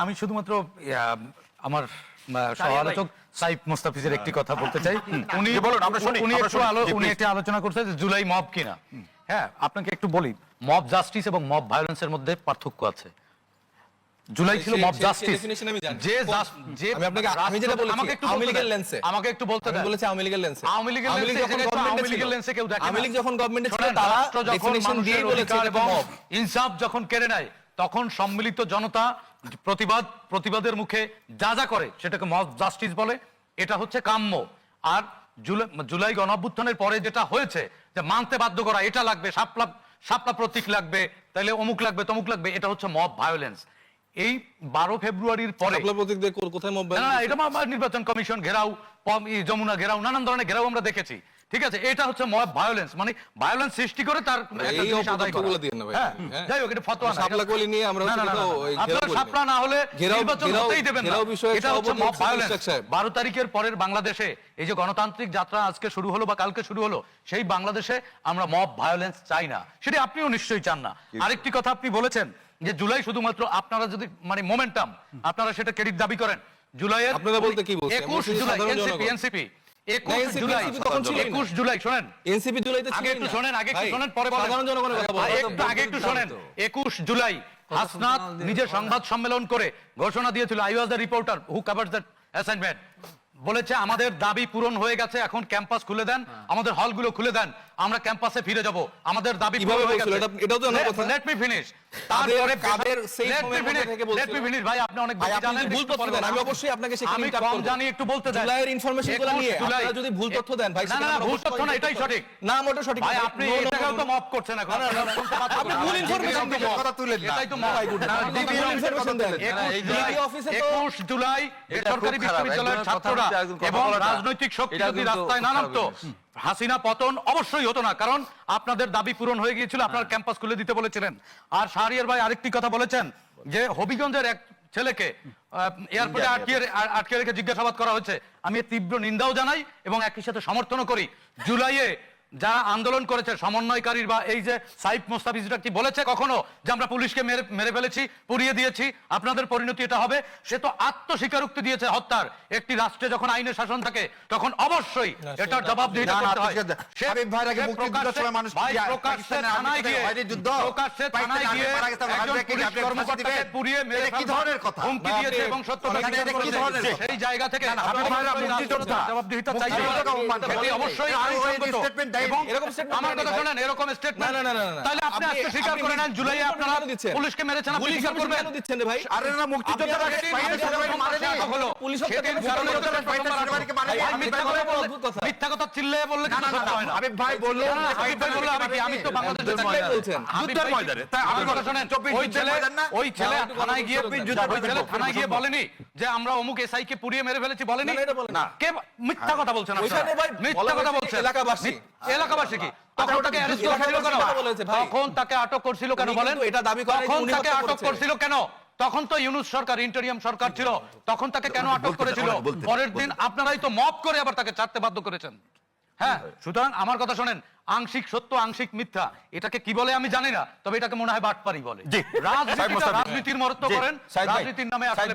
আমি শুধুমাত্র আমার সহ-আলোচক সাইফ মোস্তাফিজের একটি কথা বলতে চাই। উনি একটা আলোচনা করছে যে জুলাই মব কিনা। হ্যাঁ, আপনাকে একটু বলি, মব জাস্টিস এবং মব ভায়োলেন্সের মধ্যে পার্থক্য আছে। জুলাই ছিল মব জাস্টিস, আমাকে একটু বলতে দেন। আওয়ামী লীগের লেন্সে কেউ দেখে না। আওয়ামী লীগ যখন গভর্নমেন্টে ছিল তারা ডেফিনিশন দিয়ে বলেছে এবং ইনসাফ যখন কেড়ে নেয় তখন সম্মিলিত জনতা প্রতিবাদের মুখে যা যা করে সেটাকে মব জাস্টিস বলে। এটা হচ্ছে কাম্য। আর জুলাই গণঅভ্যুত্থানের পরে যেটা হয়েছে যে মানতে বাধ্য করা, এটা লাগবে, শাপলা প্রতীক লাগবে, তাইলে অমুক লাগবে তমুক লাগবে, এটা হচ্ছে মব ভায়োলেন্স। এই 12 ফেব্রুয়ারির পরে নির্বাচন কমিশন ঘেরাও, যমুনা ঘেরাও, নানান ধরনের ঘেরাও আমরা দেখেছি। ঠিক আছে, এটা হচ্ছে মব ভায়োলেন্স, মানে ভায়োলেন্স সৃষ্টি করে তার যাই হোক, এটা ফতোয়া না। শাপলা না হলে নির্বাচন হতেই দেবেন না, এটা হচ্ছে মব ভায়োলেন্স। 12 তারিখের পরের বাংলাদেশে এই যে গণতান্ত্রিক যাত্রা আজকে শুরু হলো বা কালকে শুরু হলো, সেই বাংলাদেশে আমরা মব ভায়োলেন্স চাই না। সেটা আপনিও নিশ্চয়ই চান না। আরেকটি কথা আপনি বলেছেন যে জুলাই শুধুমাত্র আপনারা যদি মানে মোমেন্টাম, আপনারা সেটা ক্রেডিট দাবি করেন। জুলাইয়ের আপনারা বলতে কি বলছেন? 21 জুলাই এনসিপি 21 জুলাই শোনেন, এনসিপি জুলাইতে আগে একটু শোনেন, আগে একটু শোনেন, পরে সাধারণ জনগণের কথা বলেন। আগে একটু শোনেন। 21 জুলাই হাসনাত নিজে সংবাদ সম্মেলন করে ঘোষণা দিয়েছিল, I was the reporter who covers that assignment. বলেছে আমাদের দাবি পূরণ হয়ে গেছে, এখন ক্যাম্পাস খুলে দেন, আমাদের হলগুলো খুলে দেন, আমরা ক্যাম্পাসে ফিরে যাব, আমাদের দাবি পূরণ হয়ে গেছে। এটাও তো না কথা। Let me finish. তারপরে কাদের সেই মোমেন্ট থেকে বলছেন? লেট মি ফিনিশ ভাই, আপনি অনেক বেশি জানেন, ভুল তথ্য দেন। আমি অবশ্যই আপনাকে সেখানে আমি কম জানি, একটু বলতে দেন। জুলাইয়ের ইনফরমেশনগুলো নিয়ে আপনারা যদি ভুল তথ্য দেন ভাই, সেটা না ভুল তথ্য না, এটাই সঠিক। না মোটেও সঠিক ভাই, আপনি এটাও তো মব করছেন এখন। আপনি ভুল ইনফরমেশন দেন, কথা তুলেন না, এটাই তো মব। ভুল ইনফরমেশন দেন। 21 জুলাই সরকারি বিশ্ববিদ্যালয়ের ছাত্ররা এবং রাজনৈতিক শক্তি যদি রাস্তায় না নামতো, হাসিনা পতন অবশ্যই হতো না, কারণ আপনাদের দাবি পূরণ হয়ে গিয়েছিল, আপনার ক্যাম্পাস খুলে দিতে বলেছিলেন। আর শাহরিয়ার ভাই আরেকটি কথা বলেছেন যে হবিগঞ্জের এক ছেলেকে এয়ারপোর্টে আটকে রেখে জিজ্ঞাসাবাদ করা হয়েছে। আমি তীব্র নিন্দাও জানাই এবং একই সাথে সমর্থনও করি। জুলাইয়ে যারা আন্দোলন করেছে সমন্বয়কারীর বা এই যে সাইফ মোস্তাফিজরা কি বলেছে কখনো যে আমরা পুলিশকে মেরে ফেলেছি, পুড়িয়ে দিয়েছি, আপনাদের পরিণতি এটা হবে? সে তো আত্মস্বীকারোক্তি দিয়েছে হত্যার। একটি রাষ্ট্রে যখন আইনের শাসন থাকে তখন অবশ্যই এটার জবাবদিহিতা করতে হয়। প্রকাশ্যে থানায় গিয়ে একজন পুলিশ কর্মকর্তাকে পুড়িয়ে মেরে হুমকি দিয়েছে এবং সত্যতা সেই জায়গা থেকে জবাবদিহিতা চাইছে। অবশ্যই আমার কথা শুনেন, এরকম স্টেটমেন্ট তাহলে আপনি আজকে স্বীকার করে নেন জুলাইয়ে আপনারা পুলিশকে মেরেছেন, আপনি স্বীকার করবেন? কেন দিচ্ছেন রে ভাই? আরে না, মুক্তিযোদ্ধারা হলো পুলিশ মিথ্যা কথা চিল্লায়ে বললে কিন্তু সত্য হয় না। আবিব ভাই বললো, আবিব ভাই বললো আমি তো বাংলাদেশের থাকলেই বলছেন যুদ্ধের ময়দানে। তাই আমার কথা শুনেন, ওই ছেলে থানায় গিয়ে বলেনি যে আমরা অমুক এসআই কে পুড়িয়ে মেরে ফেলেছি, বলেনি না। কে মিথ্যা কথা বলছেন? মিথ্যা কথা বলছেন এলাকাবাসী। কি তখন তাকে অ্যারেস্ট করেছিল কেন? তখন তাকে আটক করছিল কেন বলেন? এটা দাবি করে তখন তাকে আটক করছিল কেন? তখন তো ইউনূস সরকার, ইন্টারিয়াম সরকার ছিল, তখন তাকে কেন আটক করেছিল? পরের দিন আপনারাই তো মব করে আবার তাকে ছাড়তে বাধ্য করেছেন। হ্যাঁ, সুতরাং আমার কথা শোনেন, আংশিক সত্য আংশিক মিথ্যা এটাকে কি বলে আমি জানি না, তবে এটাকে মনে হয় বাটপারি বলে। রাজনীতির মহত্ব করেন, রাজনীতির নামে আসলে